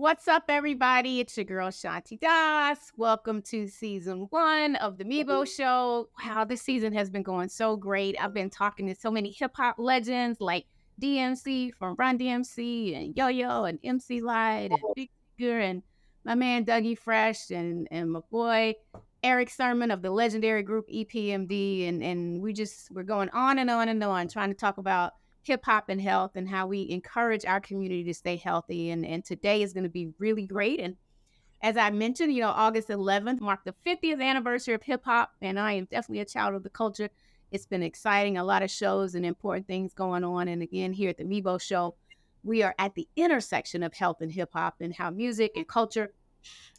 What's up, everybody? It's your girl, Shanti Das. Welcome to season 1 of the Mibo Show. Wow, this season has been going so great. I've been talking to so many hip hop legends like DMC from Run DMC and Yo Yo and MC Light and Big Figure and my man Dougie Fresh and my boy Eric Sermon of the legendary group EPMD. And we're going on and on and on trying to talk about hip hop and health and how we encourage our community to stay healthy. And today is going to be really great. And as I mentioned, August 11th marked the 50th anniversary of hip hop. And I am definitely a child of the culture. It's been exciting, a lot of shows and important things going on. And again, here at the Mibo Show, we are at the intersection of health and hip hop and how music and culture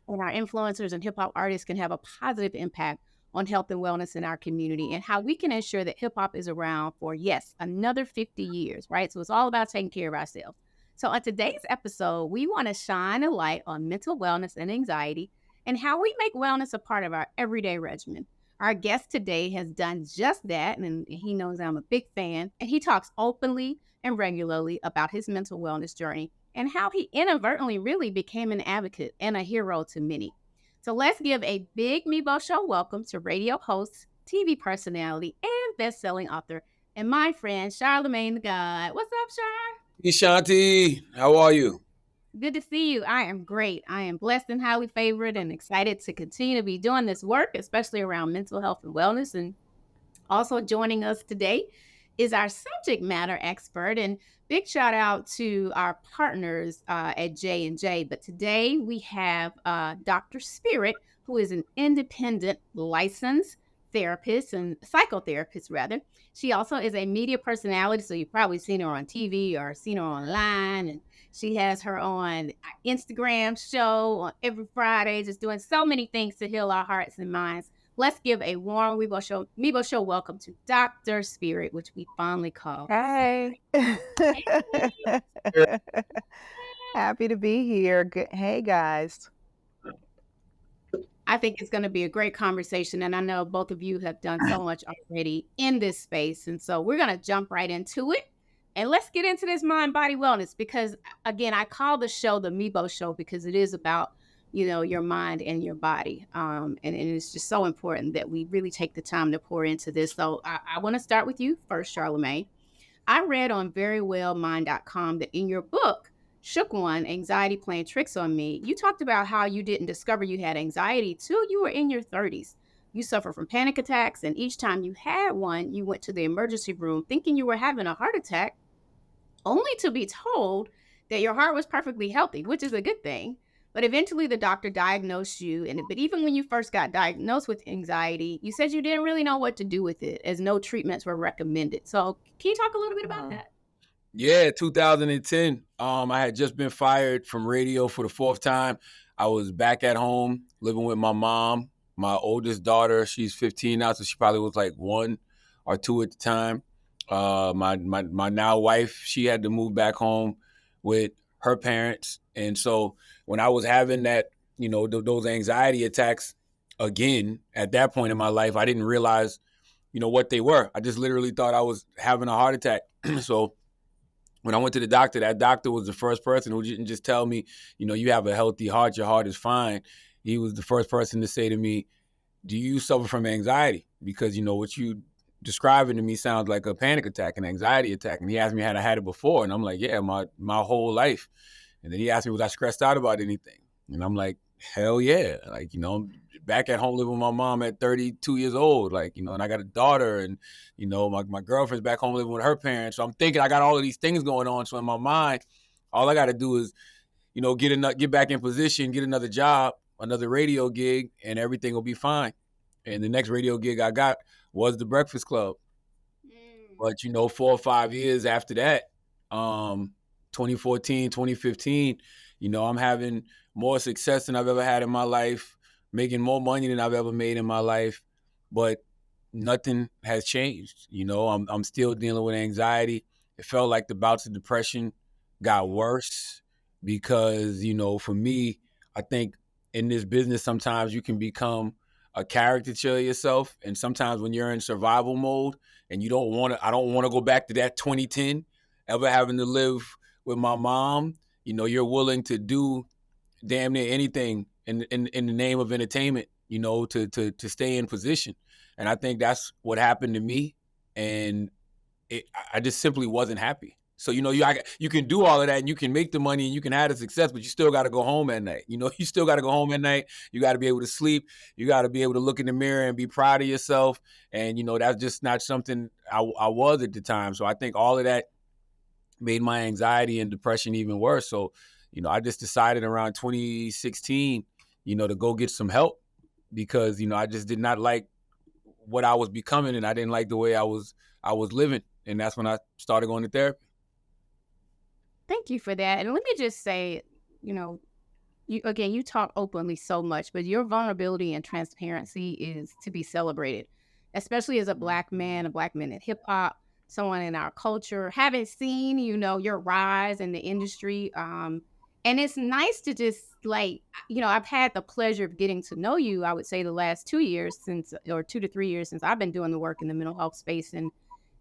and our influencers and hip hop artists can have a positive impact on health and wellness in our community and how we can ensure that hip hop is around for, yes, another 50 years, right? So it's all about taking care of ourselves. So on today's episode, we want to shine a light on mental wellness and anxiety and how we make wellness a part of our everyday regimen. Our guest today has done just that, and he knows I'm a big fan, and he talks openly and regularly about his mental wellness journey and how he inadvertently really became an advocate and a hero to many. So let's give a big Mibo Show welcome to radio host, TV personality, and best-selling author, and my friend, Charlamagne the God. What's up, Char? Hey Shanti, how are you? Good to see you. I am great. I am blessed and highly favored and excited to continue to be doing this work, especially around mental health and wellness. And also joining us today is our subject matter expert, and big shout out to our partners at J&J. But today we have Dr. Spirit, who is an independent licensed therapist and psychotherapist, rather. She also is a media personality, so you've probably seen her on TV or seen her online. And she has her on Instagram show on every Friday, just doing so many things to heal our hearts and minds. Let's give a warm Mibo Show welcome to Dr. Spirit, which we fondly call. Hey. Happy to be here. Hey, guys. I think it's going to be a great conversation, and I know both of you have done so much already in this space, and so we're going to jump right into it. And let's get into this mind-body wellness because, again, I call the show the Mibo Show because it is about your mind and your body. And it's just so important that we really take the time to pour into this. So I want to start with you first, Charlamagne. I read on verywellmind.com that in your book, Shook One, Anxiety Playing Tricks on Me, you talked about how you didn't discover you had anxiety till you were in your 30s. You suffer from panic attacks, and each time you had one, you went to the emergency room thinking you were having a heart attack, only to be told that your heart was perfectly healthy, which is a good thing. But eventually the doctor diagnosed you. But even when you first got diagnosed with anxiety, you said you didn't really know what to do with it as no treatments were recommended. So can you talk a little bit about that? Yeah, 2010. I had just been fired from radio for the fourth time. I was back at home living with my mom, my oldest daughter. She's 15 now, so she probably was like 1 or 2 at the time. My now wife, she had to move back home with her parents. And so when I was having that, those anxiety attacks again, at that point in my life, I didn't realize, what they were. I just literally thought I was having a heart attack. So when I went to the doctor, that doctor was the first person who didn't just tell me, you have a healthy heart, your heart is fine. He was the first person to say to me, do you suffer from anxiety? Because, what you describing to me sounds like a panic attack, an anxiety attack. And he asked me had I had it before. And I'm like, yeah, my whole life. And then he asked me, was I stressed out about anything? And I'm like, hell yeah. Like, I'm back at home living with my mom at 32 years old. Like, and I got a daughter and, my girlfriend's back home living with her parents. So I'm thinking I got all of these things going on. So in my mind, all I got to do is, get back in position, get another job, another radio gig, and everything will be fine. And the next radio gig I got was the Breakfast Club. But, 4 or 5 years after that, 2014, 2015, I'm having more success than I've ever had in my life, making more money than I've ever made in my life, but nothing has changed. I'm still dealing with anxiety. It felt like the bouts of depression got worse because, for me, I think in this business, sometimes you can become a caricature of yourself. And sometimes when you're in survival mode and I don't want to go back to that 2010, ever having to live with my mom, you're willing to do damn near anything in the name of entertainment, to stay in position. And I think that's what happened to me. And I just simply wasn't happy. So, you can do all of that and you can make the money and you can have the success, but you still got to go home at night. You still got to go home at night. You got to be able to sleep. You got to be able to look in the mirror and be proud of yourself. And, that's just not something I was at the time. So I think all of that made my anxiety and depression even worse. So, I just decided around 2016, to go get some help because, I just did not like what I was becoming and I didn't like the way I was living. And that's when I started going to therapy. Thank you for that. And let me just say, you talk openly so much, but your vulnerability and transparency is to be celebrated, especially as a Black man in hip hop, someone in our culture, having seen, your rise in the industry. And it's nice to just I've had the pleasure of getting to know you, I would say the last 2 years or 2 to 3 years since I've been doing the work in the mental health space, and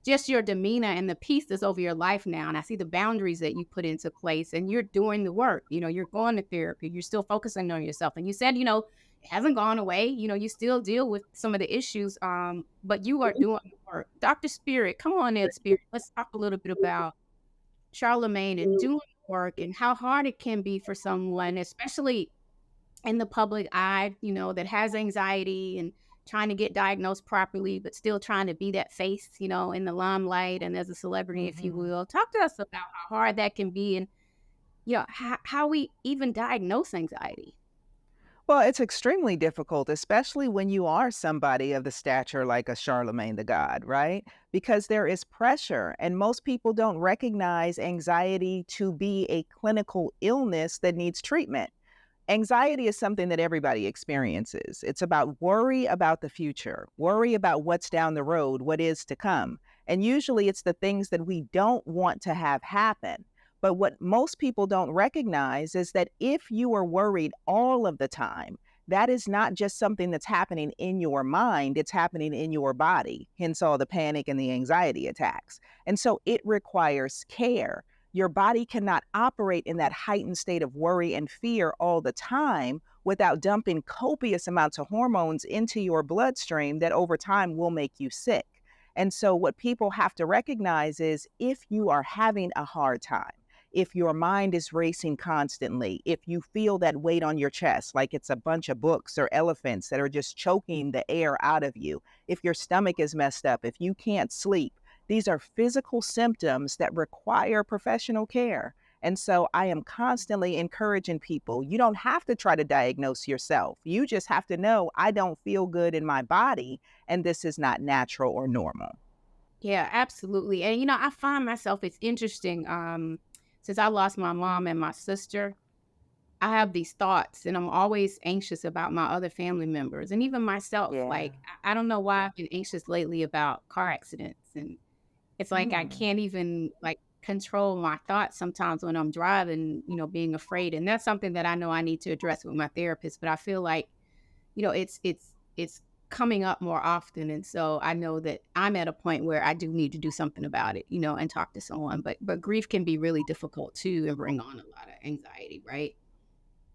just your demeanor and the peace that's over your life now. And I see the boundaries that you put into place and you're doing the work, you're going to therapy, you're still focusing on yourself. And you said, it hasn't gone away. You still deal with some of the issues, but you are doing the work. Dr. Spirit, come on in, Spirit. Let's talk a little bit about Charlamagne and doing work and how hard it can be for someone, especially in the public eye, that has anxiety and trying to get diagnosed properly, but still trying to be that face, in the limelight and as a celebrity, if you will. Talk to us about how hard that can be and, how we even diagnose anxiety. Well, it's extremely difficult, especially when you are somebody of the stature like a Charlamagne the God, right? Because there is pressure, and most people don't recognize anxiety to be a clinical illness that needs treatment. Anxiety is something that everybody experiences. It's about worry about the future, worry about what's down the road, what is to come. And usually it's the things that we don't want to have happen. But what most people don't recognize is that if you are worried all of the time, that is not just something that's happening in your mind, it's happening in your body, hence all the panic and the anxiety attacks. And so it requires care. Your body cannot operate in that heightened state of worry and fear all the time without dumping copious amounts of hormones into your bloodstream that over time will make you sick. And so what people have to recognize is if you are having a hard time, if your mind is racing constantly, if you feel that weight on your chest, like it's a bunch of books or elephants that are just choking the air out of you, if your stomach is messed up, if you can't sleep, these are physical symptoms that require professional care. And so I am constantly encouraging people, you don't have to try to diagnose yourself. You just have to know, I don't feel good in my body, and this is not natural or normal. Yeah, absolutely. And, I find myself, it's interesting, since I lost my mom and my sister, I have these thoughts and I'm always anxious about my other family members and even myself. Yeah. Like, I don't know why I've been anxious lately about car accidents. And it's like I can't even control my thoughts sometimes when I'm driving, being afraid. And that's something that I know I need to address with my therapist. But I feel like, it's coming up more often. And so I know that I'm at a point where I do need to do something about it, and talk to someone. But grief can be really difficult too and bring on a lot of anxiety, right?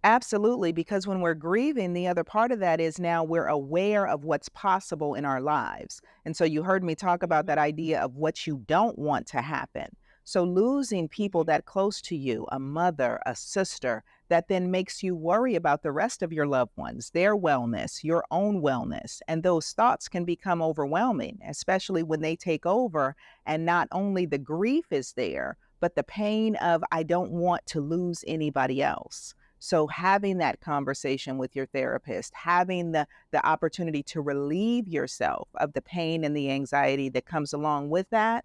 Absolutely, because when we're grieving, the other part of that is now we're aware of what's possible in our lives. And so you heard me talk about that idea of what you don't want to happen. So losing people that close to you, a mother, a sister, that then makes you worry about the rest of your loved ones, their wellness, your own wellness. And those thoughts can become overwhelming, especially when they take over. And not only the grief is there, but the pain of, I don't want to lose anybody else. So having that conversation with your therapist, having the opportunity to relieve yourself of the pain and the anxiety that comes along with that,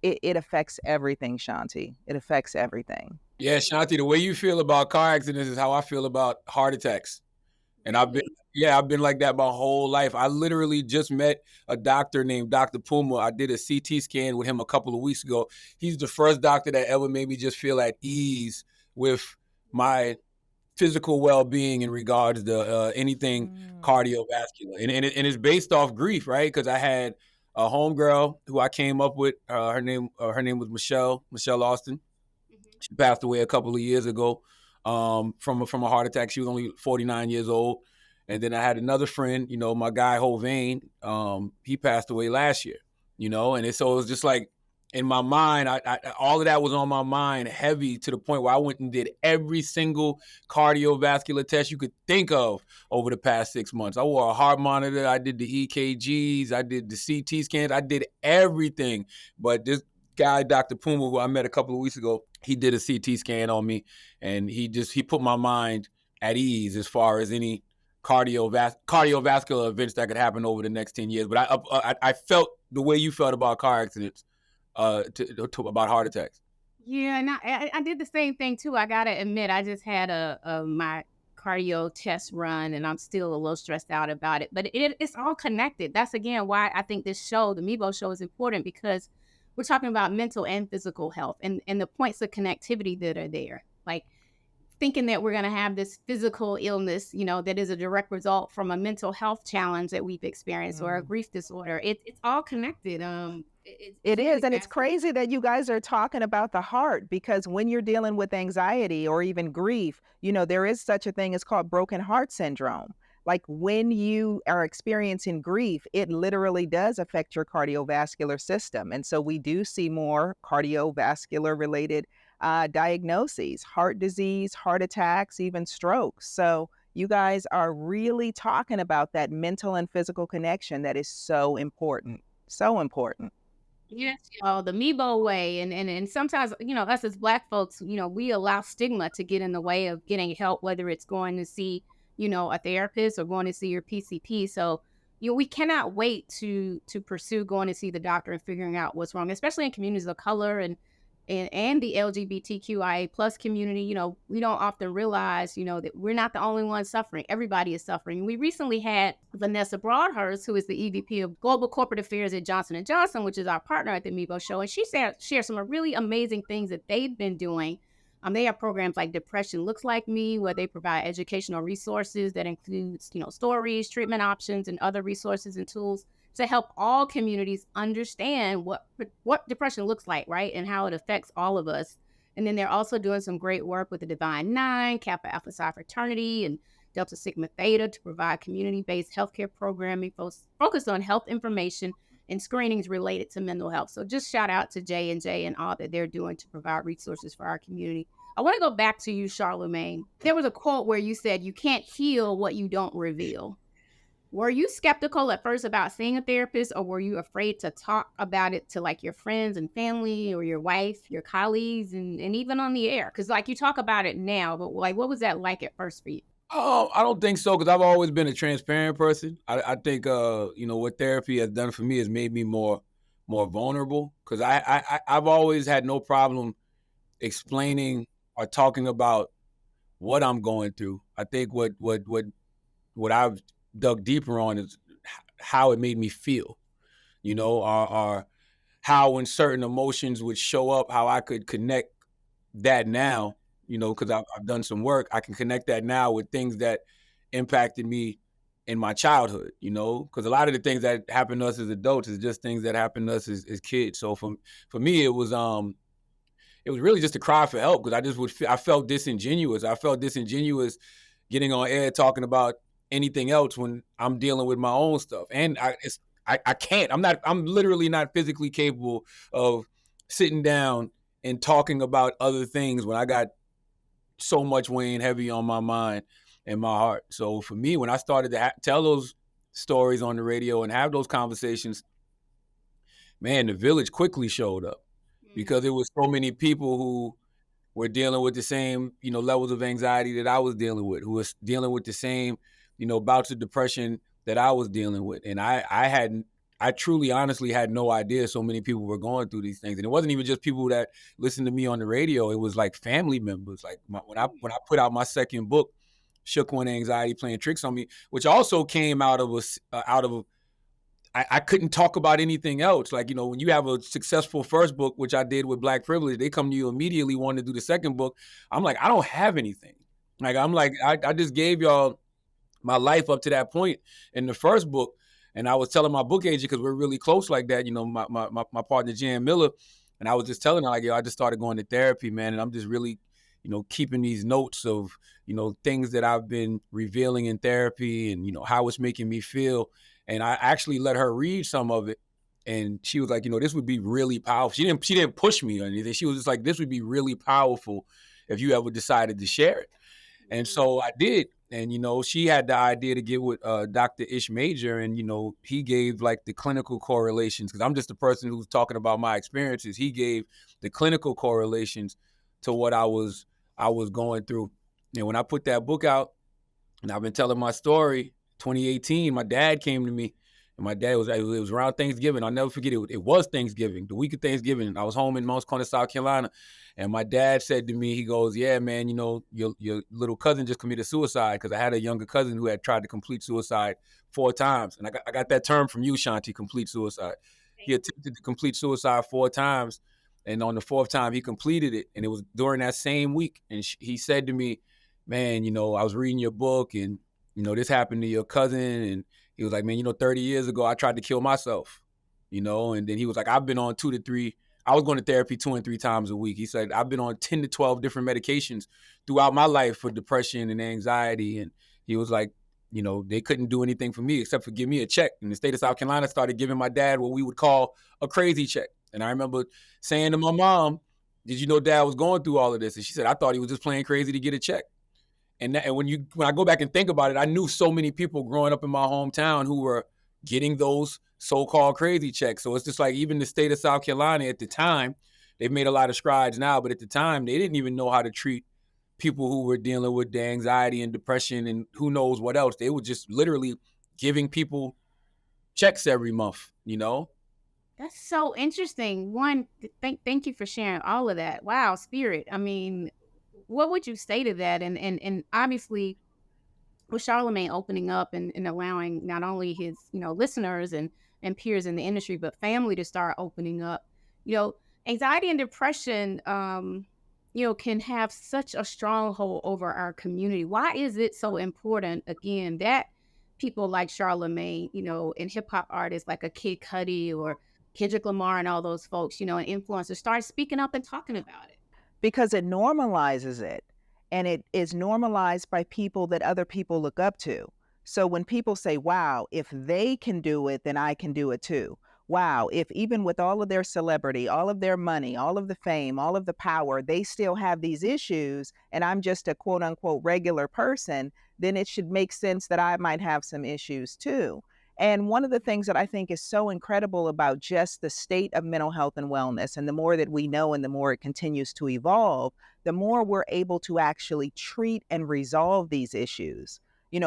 it affects everything, Shanti. It affects everything. Yeah, Shanti, the way you feel about car accidents is how I feel about heart attacks. And I've been like that my whole life. I literally just met a doctor named Dr. Puma. I did a CT scan with him a couple of weeks ago. He's the first doctor that ever made me just feel at ease with my physical well-being in regards to anything cardiovascular. And it's based off grief, right? Because I had a homegirl who I came up with. Her name was Michelle Austin. She passed away a couple of years ago. from a heart attack. She was only 49 years old. And then I had another friend, my guy Hovain, he passed away last year, so it was just like in my mind, all of that was on my mind heavy to the point where I went and did every single cardiovascular test you could think of over the past 6 months. I wore a heart monitor. I did the EKGs. I did the CT scans. I did everything. But this guy, Dr. Puma, who I met a couple of weeks ago, he did a CT scan on me, and he put my mind at ease as far as any cardiovascular events that could happen over the next 10 years. But I felt the way you felt about car accidents, about heart attacks. Yeah, and I did the same thing too. I gotta admit, I just had my cardio test run, and I'm still a little stressed out about it. But it's all connected. That's again why I think this show, the Mibo show, is important, because we're talking about mental and physical health, and the points of connectivity that are there. Like thinking that we're going to have this physical illness, that is a direct result from a mental health challenge that we've experienced or a grief disorder. It's all connected. It is. And it's crazy that you guys are talking about the heart, because when you're dealing with anxiety or even grief, there is such a thing as called broken heart syndrome. Like when you are experiencing grief, it literally does affect your cardiovascular system. And so we do see more cardiovascular related diagnoses, heart disease, heart attacks, even strokes. So you guys are really talking about that mental and physical connection that is so important. So important. Yes, the Mibo way, and sometimes us as Black folks, we allow stigma to get in the way of getting help, whether it's going to see a therapist or going to see your PCP. So we cannot wait to pursue going to see the doctor and figuring out what's wrong, especially in communities of color and the LGBTQIA plus community. We don't often realize, that we're not the only ones suffering. Everybody is suffering. We recently had Vanessa Broadhurst, who is the EVP of Global Corporate Affairs at Johnson & Johnson, which is our partner at the Mibo Show. And she shared some really amazing things that they've been doing. They have programs like Depression Looks Like Me, where they provide educational resources that includes, stories, treatment options, and other resources and tools to help all communities understand what depression looks like, right? And how it affects all of us. And then they're also doing some great work with the Divine Nine, Kappa Alpha Psi Fraternity, and Delta Sigma Theta to provide community-based healthcare programming focused on health information and screenings related to mental health. So just shout out to J&J and all that they're doing to provide resources for our community. I want to go back to you, Charlamagne. There was a quote where you said, "You can't heal what you don't reveal." Were you skeptical at first about seeing a therapist, or were you afraid to talk about it to like your friends and family or your wife, your colleagues, and even on the air? Because like you talk about it now, but like what was that like at first for you? Oh, I don't think so, because I've always been a transparent person. I think what therapy has done for me has made me more vulnerable, because I've always had no problem explaining or talking about what I'm going through. I think what I've dug deeper on is how it made me feel, or how when certain emotions would show up, how I could connect that now, because I've done some work. I can connect that now with things that impacted me in my childhood, because a lot of the things that happen to us as adults is just things that happen to us as kids. So for me, it was really just a cry for help, because I felt disingenuous. I felt disingenuous getting on air talking about anything else when I'm dealing with my own stuff. And I can't. I'm literally not physically capable of sitting down and talking about other things when I got so much weighing heavy on my mind and my heart. So for me, when I started to tell those stories on the radio and have those conversations, man, the village quickly showed up, because it was so many people who were dealing with the same, levels of anxiety that I was dealing with, who was dealing with the same, bouts of depression that I was dealing with. And I truly, honestly had no idea so many people were going through these things. And it wasn't even just people that listened to me on the radio. It was like family members. Like when I put out my second book, Shook One Anxiety Playing Tricks on Me, which also came out of I couldn't talk about anything else. Like, when you have a successful first book, which I did with Black Privilege, they come to you immediately wanting to do the second book. I'm like, I don't have anything. Like, I just gave y'all my life up to that point in the first book. And I was telling my book agent, because we're really close like that, my partner, Jan Miller, and I was just telling her, like, yo, I just started going to therapy, man, and I'm just really keeping these notes of, things that I've been revealing in therapy and, how it's making me feel. And I actually let her read some of it. And she was like, this would be really powerful. She didn't push me or anything. She was just like, this would be really powerful if you ever decided to share it. And so I did. And, she had the idea to get with Dr. Ish Major. And, he gave like the clinical correlations, because I'm just the person who's talking about my experiences. He gave the clinical correlations to what I was going through. And when I put that book out and I've been telling my story, 2018, my dad came to me. And my dad it was around Thanksgiving. I'll never forget it. It was Thanksgiving, the week of Thanksgiving. I was home in Mount Corner, South Carolina. And my dad said to me, he goes, yeah, man, your little cousin just committed suicide, because I had a younger cousin who had tried to complete suicide 4 times. And I got that term from you, Shanti, complete suicide. He attempted to complete suicide 4 times. And on the 4th time, he completed it. And it was during that same week. And he said to me, man, I was reading your book and, this happened to your cousin. And he was like, man, 30 years ago, I tried to kill myself, and then he was like, I've been on 2 to 3. I was going to therapy 2 and 3 times a week. He said, I've been on 10 to 12 different medications throughout my life for depression and anxiety. And he was like, they couldn't do anything for me except for give me a check. And the state of South Carolina started giving my dad what we would call a crazy check. And I remember saying to my mom, did you know dad was going through all of this? And she said, I thought he was just playing crazy to get a check. And when I go back and think about it, I knew so many people growing up in my hometown who were getting those so-called crazy checks. So it's just like, even the state of South Carolina at the time, they've made a lot of strides now, but at the time they didn't even know how to treat people who were dealing with the anxiety and depression and who knows what else. They were just literally giving people checks every month, That's so interesting. One, thank you for sharing all of that. Wow, Spirit. I mean, what would you say to that? And obviously, with Charlamagne opening up and allowing not only his listeners and peers in the industry, but family to start opening up, anxiety and depression, can have such a stronghold over our community. Why is it so important, again, that people like Charlamagne, and hip hop artists like a Kid Cudi or Kendrick Lamar and all those folks, and influencers start speaking up and talking about it? Because it normalizes it, and it is normalized by people that other people look up to. So when people say, wow, if they can do it, then I can do it too. Wow, if even with all of their celebrity, all of their money, all of the fame, all of the power, they still have these issues, and I'm just a quote unquote regular person, then it should make sense that I might have some issues too. And one of the things that I think is so incredible about just the state of mental health and wellness, and the more that we know and the more it continues to evolve, the more we're able to actually treat and resolve these issues.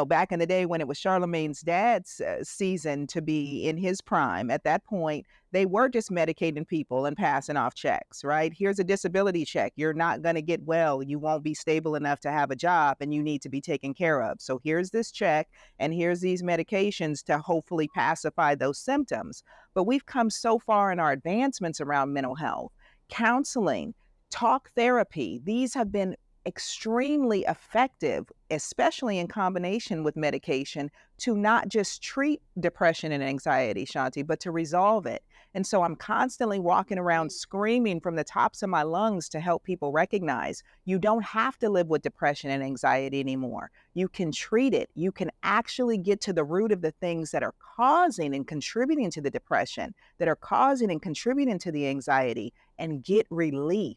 Back in the day when it was Charlamagne's dad's season to be in his prime, at that point, they were just medicating people and passing off checks, right? Here's a disability check. You're not going to get well. You won't be stable enough to have a job and you need to be taken care of. So here's this check and here's these medications to hopefully pacify those symptoms. But we've come so far in our advancements around mental health, counseling, talk therapy. These have been extremely effective, especially in combination with medication, to not just treat depression and anxiety, Shanti, but to resolve it. And so I'm constantly walking around screaming from the tops of my lungs to help people recognize you don't have to live with depression and anxiety anymore. You can treat it. You can actually get to the root of the things that are causing and contributing to the depression, that are causing and contributing to the anxiety, and get relief.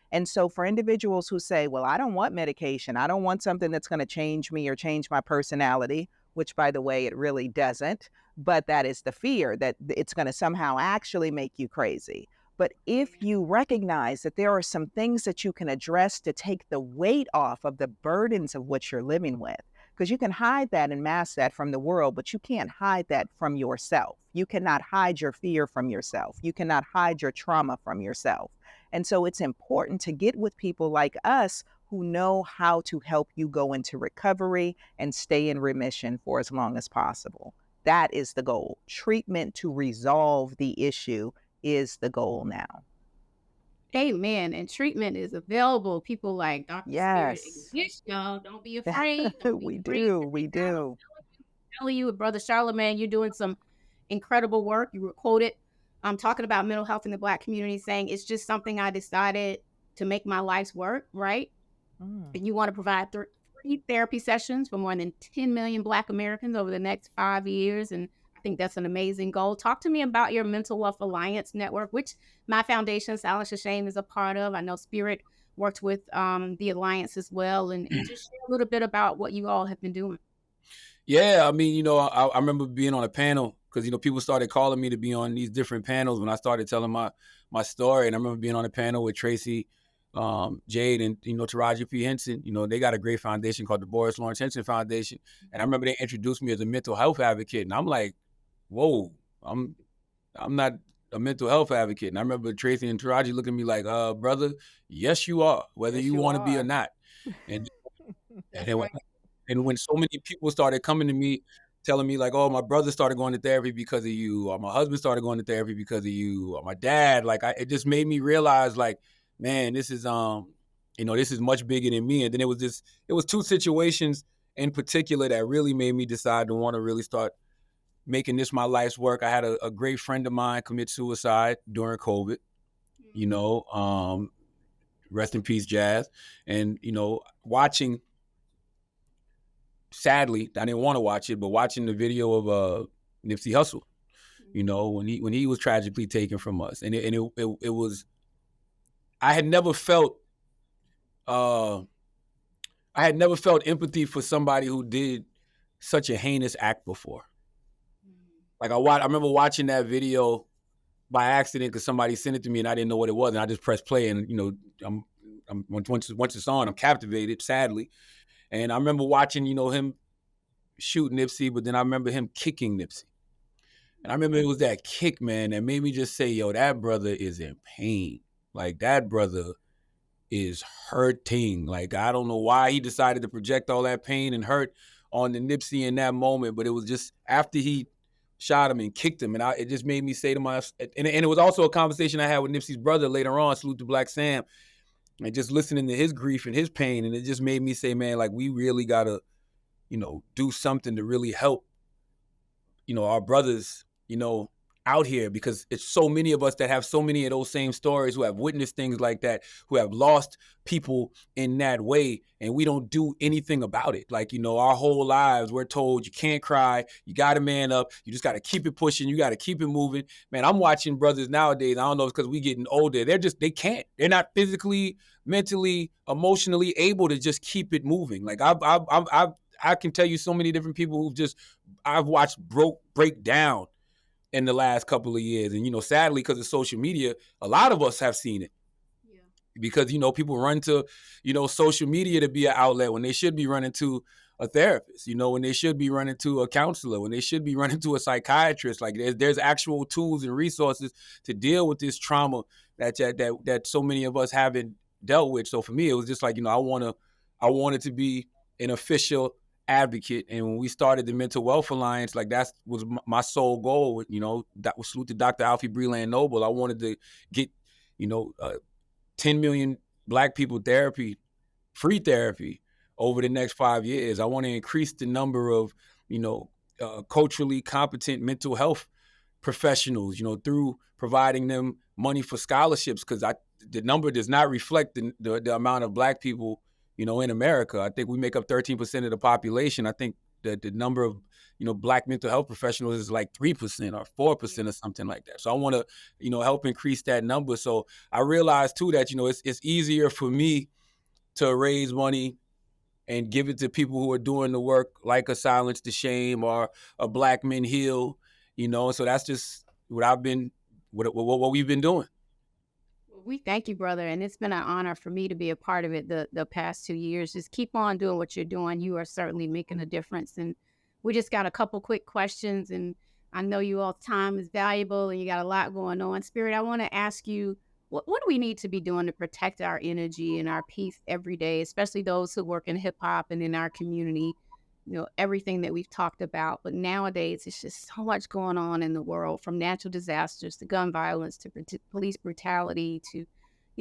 And so for individuals who say, well, I don't want medication, I don't want something that's going to change me or change my personality, which, by the way, it really doesn't, but that is the fear that it's going to somehow actually make you crazy. But if you recognize that there are some things that you can address to take the weight off of the burdens of what you're living with, because you can hide that and mask that from the world, but you can't hide that from yourself. You cannot hide your fear from yourself. You cannot hide your trauma from yourself. And so it's important to get with people like us who know how to help you go into recovery and stay in remission for as long as possible. That is the goal. Treatment to resolve the issue is the goal now. Amen. And treatment is available. People like Dr. Yes. Spirit exist, y'all. Don't be afraid. Don't be We afraid. do. We do. Telling you, Brother Charlamagne, you're doing some incredible work. You were quoted talking about mental health in the Black community, saying it's just something I decided to make my life's work, right? Mm. And you want to provide free therapy sessions for more than 10 million Black Americans over the next 5 years. And I think that's an amazing goal. Talk to me about your Mental Wealth Alliance network, which my foundation, Silence the Shame, is a part of. I know Spirit worked with the Alliance as well. And just share a little bit about what you all have been doing. Yeah, I mean, I remember being on a panel because people started calling me to be on these different panels when I started telling my story. And I remember being on a panel with Tracy, Jade, and Taraji P. Henson. They got a great foundation called the Boris Lawrence Henson Foundation. And I remember they introduced me as a mental health advocate, and I'm like, whoa, I'm not a mental health advocate. And I remember Tracy and Taraji looking at me like, brother, yes, you are, whether Yes, you you want to be or are. not. And That's and right. and when so many people started coming to me, telling me like, "Oh, my brother started going to therapy because of you," or "My husband started going to therapy because of you," or "My dad," like, it just made me realize, like, man, this is this is much bigger than me. And then it was two situations in particular that really made me decide to want to really start making this my life's work. I had a great friend of mine commit suicide during COVID. You know, rest in peace, Jazz. And watching, sadly, I didn't want to watch it, but watching the video of Nipsey Hussle, when he was tragically taken from us, and it was, I had never felt uh I had never felt empathy for somebody who did such a heinous act before. Like I remember watching that video by accident because somebody sent it to me and I didn't know what it was, and I just pressed play, and once it's on, I'm captivated, sadly. And I remember watching him shoot Nipsey, but then I remember him kicking Nipsey. And I remember it was that kick, man, that made me just say, yo, that brother is in pain. Like, that brother is hurting. Like, I don't know why he decided to project all that pain and hurt on the Nipsey in that moment, but it was just after he shot him and kicked him. And it just made me say to myself, and it was also a conversation I had with Nipsey's brother later on, salute to Black Sam, and just listening to his grief and his pain. And it just made me say, man, like, we really got to, do something to really help our brothers, out here, because it's so many of us that have so many of those same stories, who have witnessed things like that, who have lost people in that way, and we don't do anything about it. Like, our whole lives, we're told you can't cry, you got to man up, you just got to keep it pushing, you got to keep it moving. Man, I'm watching brothers nowadays, I don't know if it's because we getting older, they can't. They're not physically, mentally, emotionally able to just keep it moving. Like, I can tell you so many different people I've watched break down in the last couple of years. And, sadly, because of social media, a lot of us have seen it. Yeah. Because, people run to, social media to be an outlet when they should be running to a therapist, when they should be running to a counselor, when they should be running to a psychiatrist. Like, there's actual tools and resources to deal with this trauma that so many of us haven't dealt with. So for me, it was just like, I wanted to be an official advocate. And when we started the Mental Wealth Alliance, like, that was my sole goal. That was salute to Dr. Alfie Breland Noble. I wanted to get 10 million Black people free therapy over the next 5 years. I want to increase the number of culturally competent mental health professionals, through providing them money for scholarships, because the number does not reflect the amount of Black people in America. I think we make up 13% of the population. I think that the number of Black mental health professionals is like 3% or 4% or something like that. So I want to help increase that number. So I realized too that it's easier for me to raise money and give it to people who are doing the work, like a Silence the Shame or a Black Men Heal. So that's just what we've been doing. We thank you, brother. And it's been an honor for me to be a part of it the past 2 years. Just keep on doing what you're doing. You are certainly making a difference. And we just got a couple quick questions. And I know you all time is valuable and you got a lot going on. Spirit, I want to ask you, what do we need to be doing to protect our energy and our peace every day, especially those who work in hip hop and in our community? Everything that we've talked about. But nowadays, it's just so much going on in the world, from natural disasters to gun violence to police brutality to,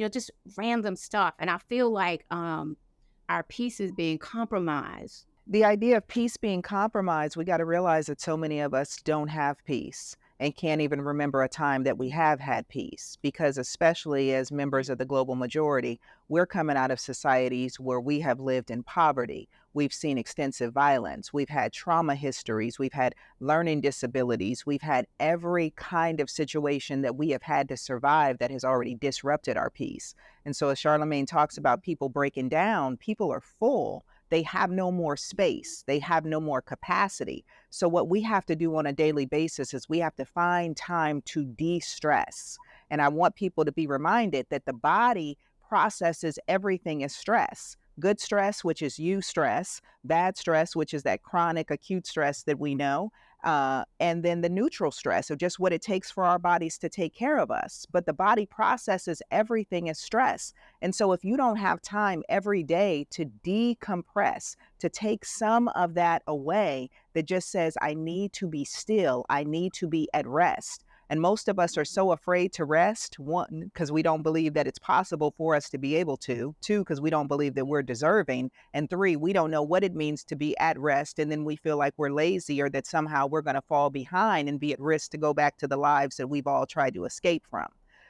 just random stuff. And I feel like our peace is being compromised. The idea of peace being compromised, we got to realize that so many of us don't have peace. and can't even remember a time that we have had peace. Because, especially as members of the global majority, we're coming out of societies where we have lived in poverty. We've seen extensive violence. We've had trauma histories. We've had learning disabilities. We've had every kind of situation that we have had to survive that has already disrupted our peace. And so, as Charlamagne talks about people breaking down, people are full. They have no more space. They have no more capacity. So what we have to do on a daily basis is we have to find time to de-stress. And I want people to be reminded that the body processes everything as stress. Good stress, which is eustress, bad stress, which is that chronic acute stress that we know, and then the neutral stress of just what it takes for our bodies to take care of us. But the body processes everything as stress. And so if you don't have time every day to decompress, to take some of that away that just says, I need to be still, I need to be at rest. And most of us are so afraid to rest, one, because we don't believe that it's possible for us to be able to, two, because we don't believe that we're deserving, and three, we don't know what it means to be at rest, and then we feel like we're lazy or that somehow we're going to fall behind and be at risk to go back to the lives that we've all tried to escape from.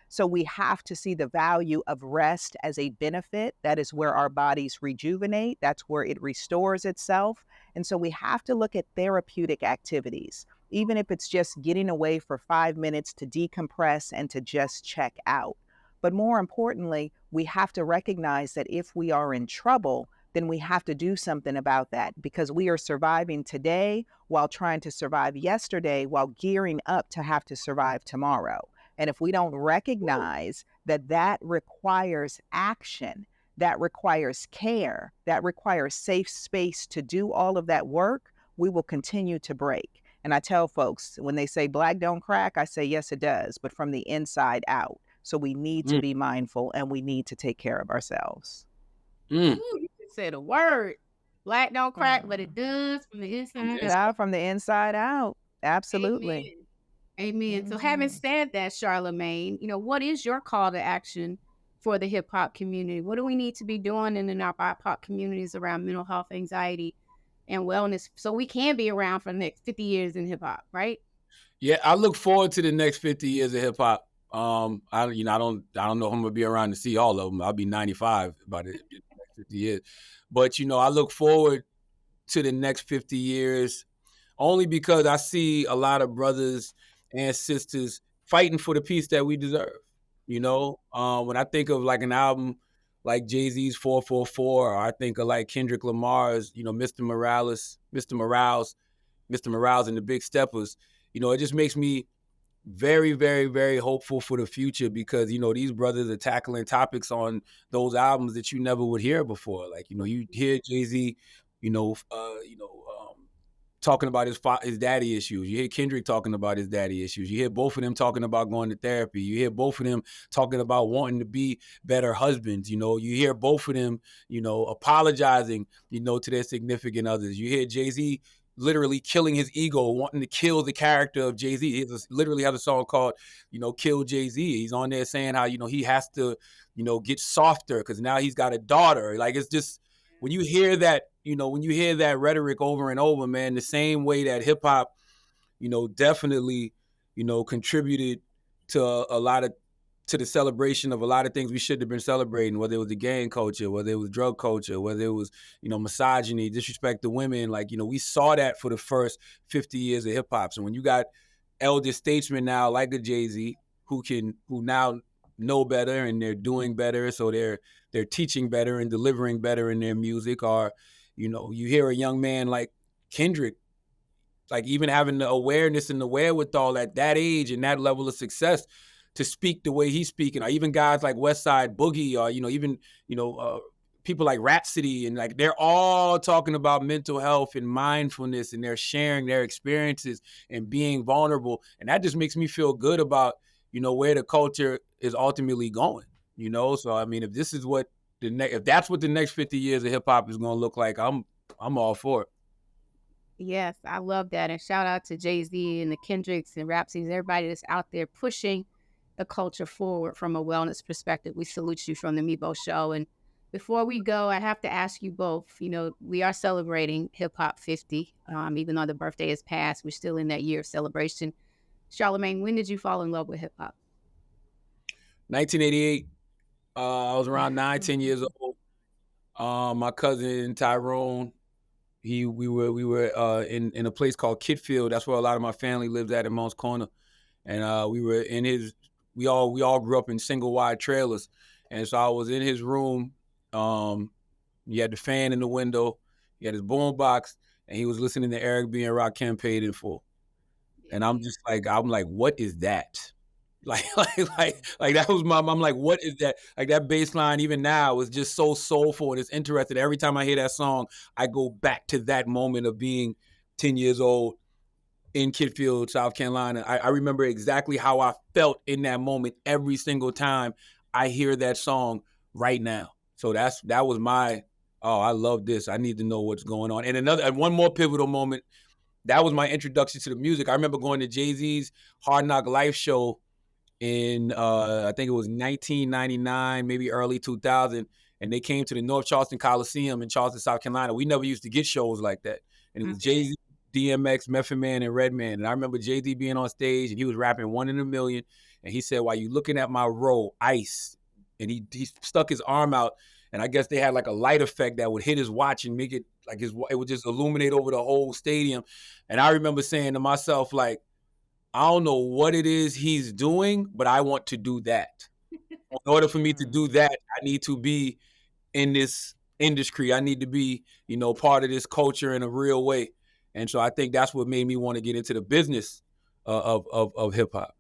So we have to see the value of rest as a benefit. That is where our bodies rejuvenate. That's where it restores itself. And so we have to look at therapeutic activities, even if it's just getting away for 5 minutes to decompress and to just check out. But more importantly, we have to recognize that if we are in trouble, then we have to do something about that, because we are surviving today while trying to survive yesterday, while gearing up to have to survive tomorrow. And if we don't recognize that that requires action, that requires care, that requires safe space to do all of that work, we will continue to break. And I tell folks, when they say black don't crack, I say, yes, it does, but from the inside out. So we need to be mindful and we need to take care of ourselves. Ooh, you just said a word. Black don't crack, but it does from the inside out. From the inside out. Absolutely. Amen. So having said that, Charlamagne, what is your call to action for the hip hop community? What do we need to be doing in our BIPOC communities around mental health, anxiety, and wellness so we can be around for the next 50 years in hip hop, right? Yeah, I look forward to the next 50 years of hip hop. I don't know if I'm gonna be around to see all of them. I'll be 95 by the next 50 years. But I look forward to the next 50 years only because I see a lot of brothers and sisters fighting for the peace that we deserve. When I think of like an album like Jay-Z's 444, or I think of like Kendrick Lamar's, Mr. Morales and the Big Steppers, it just makes me very, very, very hopeful for the future because, these brothers are tackling topics on those albums that you never would hear before. Like, you hear Jay-Z, talking about his daddy issues. You hear Kendrick talking about his daddy issues. You hear both of them talking about going to therapy. You hear both of them talking about wanting to be better husbands. You hear both of them, apologizing, to their significant others. You hear Jay-Z literally killing his ego, wanting to kill the character of Jay-Z. He literally has a song called, Kill Jay-Z. He's on there saying how, he has to, get softer because now he's got a daughter. Like, it's just, when you hear that, when you hear that rhetoric over and over, man, the same way that hip hop, definitely, contributed to to the celebration of a lot of things we should have been celebrating, whether it was the gang culture, whether it was drug culture, whether it was, misogyny, disrespect to women. Like, we saw that for the first 50 years of hip hop. So when you got elder statesmen now like a Jay-Z who now know better and they're doing better, so they're teaching better and delivering better in their music, or you hear a young man like Kendrick, like even having the awareness and the wherewithal at that age and that level of success to speak the way he's speaking, or even guys like Westside Boogie, or even people like Rhapsody, and like they're all talking about mental health and mindfulness, and they're sharing their experiences and being vulnerable, and that just makes me feel good about where the culture is ultimately going. So I mean, if this is what if that's what the next 50 years of hip hop is going to look like, I'm all for it. Yes, I love that. And shout out to Jay-Z and the Kendricks and Rhapsodies, everybody that's out there pushing the culture forward from a wellness perspective. We salute you from the Mibo Show. And before we go, I have to ask you both, we are celebrating Hip Hop 50. Even though the birthday is past, we're still in that year of celebration. Charlamagne, when did you fall in love with hip hop? 1988. I was around 9, 10 years old. My cousin Tyrone, we were in a place called Kitfield. That's where a lot of my family lived at in Mounts Corner, and we were in his. We all grew up in single wide trailers, and so I was in his room. He had the fan in the window, he had his boom box, and he was listening to Eric B and Rakim Paid in Full. And I'm like, what is that? Like that was I'm like, what is that? Like that bass line, even now, is just so soulful and it's interesting. Every time I hear that song, I go back to that moment of being 10 years old in Kitfield, South Carolina. I remember exactly how I felt in that moment every single time I hear that song right now. So that was my, oh, I love this. I need to know what's going on. And one more pivotal moment, that was my introduction to the music. I remember going to Jay-Z's Hard Knock Life show in I think it was 1999, maybe early 2000, and they came to the North Charleston Coliseum in Charleston, South Carolina. We never used to get shows like that, and it was Jay-Z, DMX, Method Man, and Redman. And I remember Jay-Z being on stage, and he was rapping "One in a Million," and he said, "While you looking at my roll, ice," and he stuck his arm out, and I guess they had like a light effect that would hit his watch and make it like it would just illuminate over the whole stadium. And I remember saying to myself, like, I don't know what it is he's doing, but I want to do that. In order for me to do that, I need to be in this industry. I need to be, part of this culture in a real way. And so I think that's what made me want to get into the business of hip hop.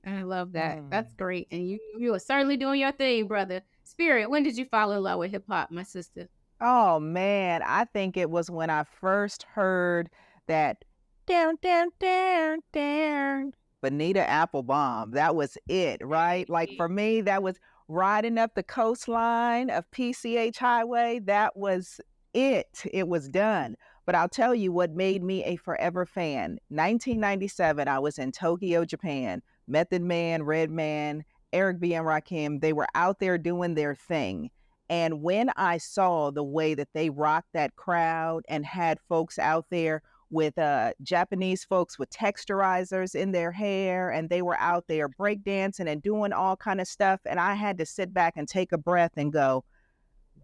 I love that. That's great. And you are certainly doing your thing, brother. Spirit, when did you fall in love with hip hop, my sister? Oh man, I think it was when I first heard that down, down, down, down, Bonita Applebomb. That was it, right? Like for me, that was riding up the coastline of PCH Highway. That was it. It was done. But I'll tell you what made me a forever fan. 1997, I was in Tokyo, Japan. Method Man, Redman, Eric B. and Rakim, they were out there doing their thing. And when I saw the way that they rocked that crowd and had folks out there with Japanese folks with texturizers in their hair, and they were out there breakdancing and doing all kind of stuff, and I had to sit back and take a breath and go,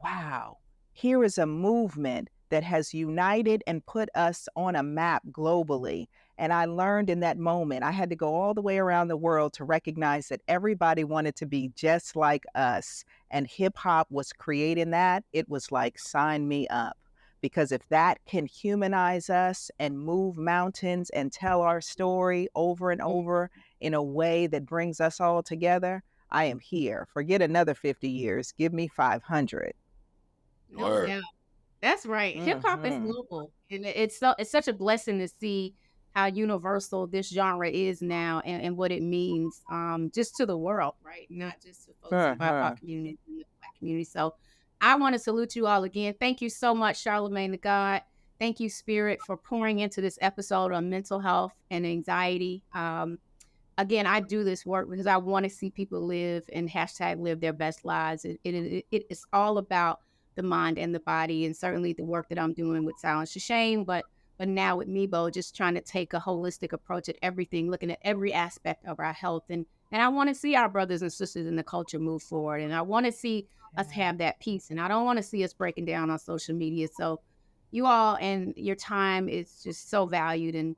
wow, here is a movement that has united and put us on a map globally. And I learned in that moment, I had to go all the way around the world to recognize that everybody wanted to be just like us. And hip hop was creating that. It was like, sign me up. Because if that can humanize us and move mountains and tell our story over and over in a way that brings us all together, I am here. Forget another 50 years. Give me 500. No doubt. That's right. Hip hop is global, and it's such a blessing to see how universal this genre is now, and what it means just to the world, right? Not just to folks in our community and the Black community. So I want to salute you all again. Thank you so much, Charlamagne the God. Thank you, Spirit, for pouring into this episode on mental health and anxiety. Again, I do this work because I want to see people live and #live their best lives. It's all about the mind and the body, and certainly the work that I'm doing with Silence to Shame, but now with mibo, just trying to take a holistic approach at everything, looking at every aspect of our health. And I want to see our brothers and sisters in the culture move forward. And I want to see us have that peace. And I don't want to see us breaking down on social media. So you all and your time is just so valued. And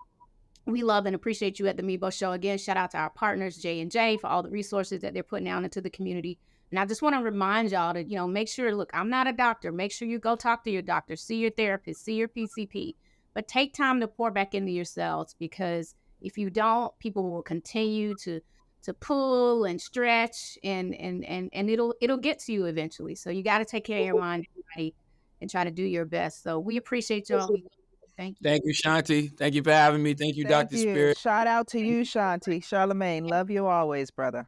we love and appreciate you at the Mibo Show. Again, shout out to our partners, J&J, for all the resources that they're putting out into the community. And I just want to remind y'all to, make sure, look, I'm not a doctor. Make sure you go talk to your doctor, see your therapist, see your PCP. But take time to pour back into yourselves, because if you don't, people will continue to pull and stretch, and it'll get to you eventually. So you got to take care of your mind and try to do your best. So we appreciate y'all. Thank you. Thank you, Shanti. Thank you for having me. Thank you, Dr. Spirit. Shout out to you, Shanti. Charlamagne, love you always, brother.